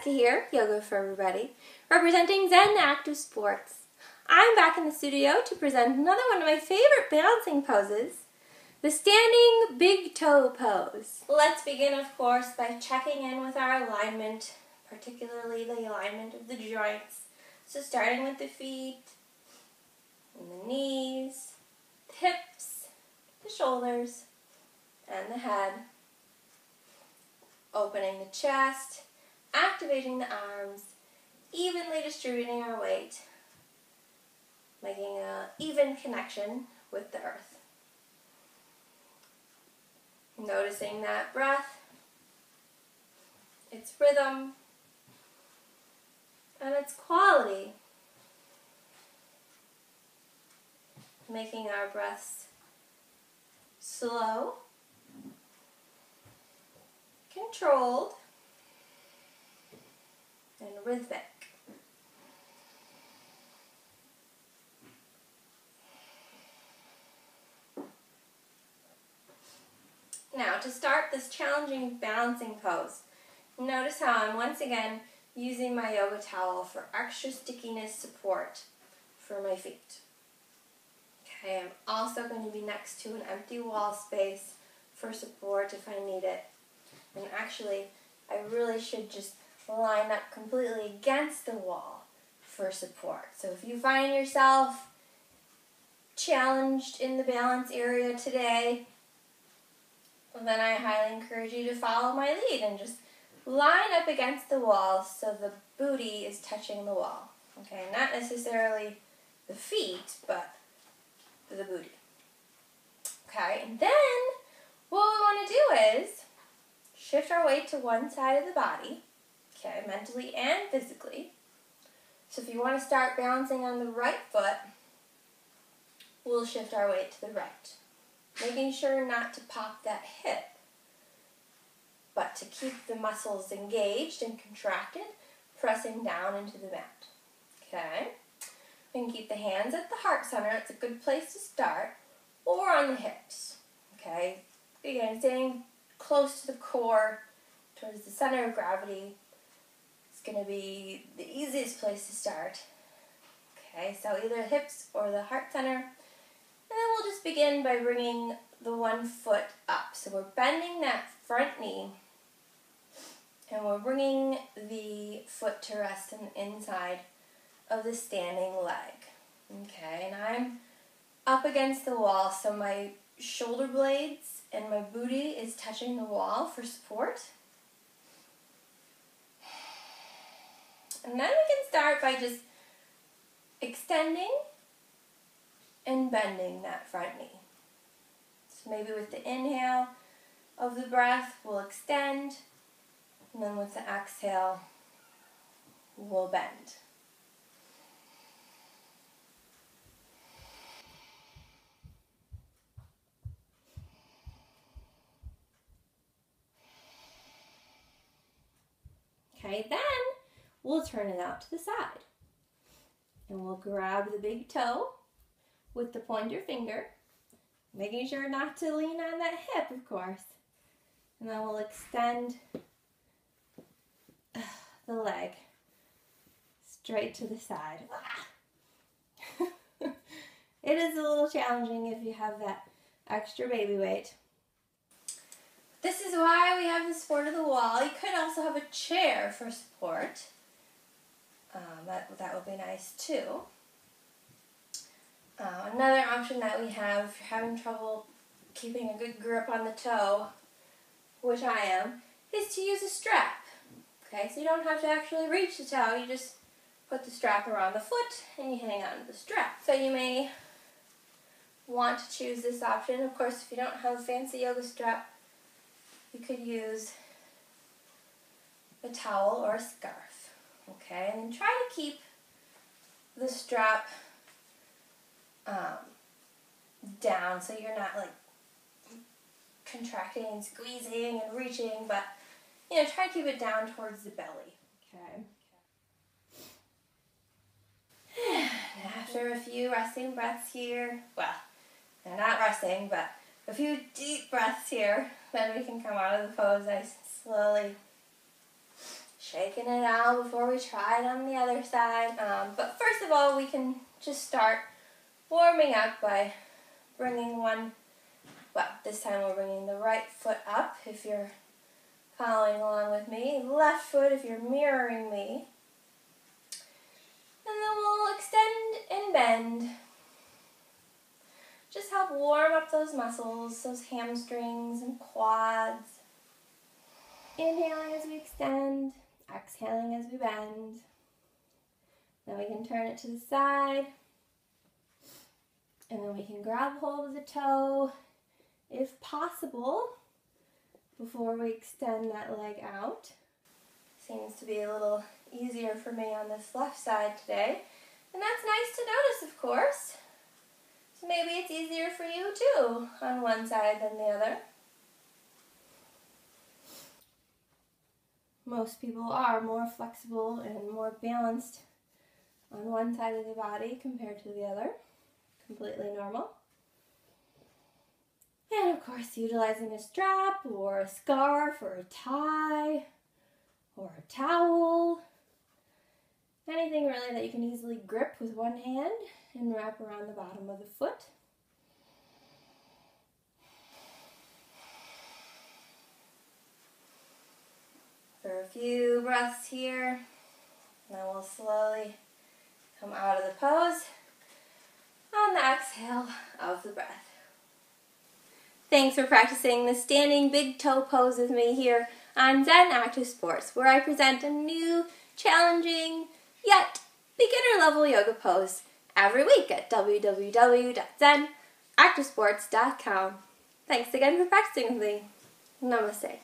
Jessica here, Yoga for Everybody, representing Zen Active Sports. I'm back in the studio to present another one of my favorite balancing poses, the standing big toe pose. Let's begin, of course, by checking in with our alignment, particularly the alignment of the joints. So starting with the feet, and the knees, the hips, the shoulders, and the head. Opening the chest, activating the arms, evenly distributing our weight, making an even connection with the earth. Noticing that breath, its rhythm, and its quality. Making our breaths slow, controlled, and rhythmic. Now, to start this challenging balancing pose, notice how I'm once again using my yoga towel for extra stickiness support for my feet. Okay, I'm also going to be next to an empty wall space for support if I need it. And actually, I really should just line up completely against the wall for support. So if you find yourself challenged in the balance area today, well, then I highly encourage you to follow my lead and just line up against the wall so the booty is touching the wall. Okay, not necessarily the feet, but the booty. Okay, and then what we want to do is shift our weight to one side of the body, okay, mentally and physically. So if you want to start balancing on the right foot, we'll shift our weight to the right, making sure not to pop that hip, but to keep the muscles engaged and contracted, pressing down into the mat. Okay? We can keep the hands at the heart center, it's a good place to start, or on the hips. Okay? Again, staying close to the core, towards the center of gravity, is going to be the easiest place to start. Okay, so either the hips or the heart center. And then we'll just begin by bringing the one foot up. So we're bending that front knee, and we're bringing the foot to rest on the inside of the standing leg. Okay, and I'm up against the wall, so my shoulder blades and my booty is touching the wall for support. And then we can start by just extending and bending that front knee. So maybe with the inhale of the breath, we'll extend, and then with the exhale, we'll bend. Okay, then we'll turn it out to the side. And we'll grab the big toe with the pointer finger, making sure not to lean on that hip, of course. And then we'll extend the leg straight to the side. It is a little challenging if you have that extra baby weight. This is why we have the support of the wall. You could also have a chair for support. That would be nice too. Another option that we have, if you're having trouble keeping a good grip on the toe, which I am, is to use a strap. Okay, so you don't have to actually reach the toe, you just put the strap around the foot and you hang on to the strap. So you may want to choose this option. Of course, if you don't have a fancy yoga strap, you could use a towel or a scarf. Okay, and then try to keep the strap down so you're not like contracting and squeezing and reaching, but try to keep it down towards the belly. Okay. And after a few resting breaths here, well, they're not resting, but a few deep breaths here, then we can come out of the pose nice and slowly, shaking it out before we try it on the other side. But first of all, we can just start warming up by bringing this time we're bringing the right foot up if you're following along with me, left foot if you're mirroring me. And then we'll extend and bend. Just help warm up those muscles, those hamstrings and quads. Inhaling as we extend, exhaling as we bend. Then we can turn it to the side. And then we can grab hold of the toe, if possible, before we extend that leg out. Seems to be a little easier for me on this left side today. And that's nice to notice, of course. So maybe it's easier for you too, on one side than the other. Most people are more flexible and more balanced on one side of the body compared to the other. Completely normal. And of course, utilizing a strap or a scarf or a tie or a towel. Anything really that you can easily grip with one hand and wrap around the bottom of the foot. For a few breaths here, and then we'll slowly come out of the pose on the exhale of the breath. Thanks for practicing the standing big toe pose with me here on Zen Active Sports, where I present a new, challenging, yet beginner level yoga pose every week at www.zenactivesports.com. Thanks again for practicing with me. Namaste.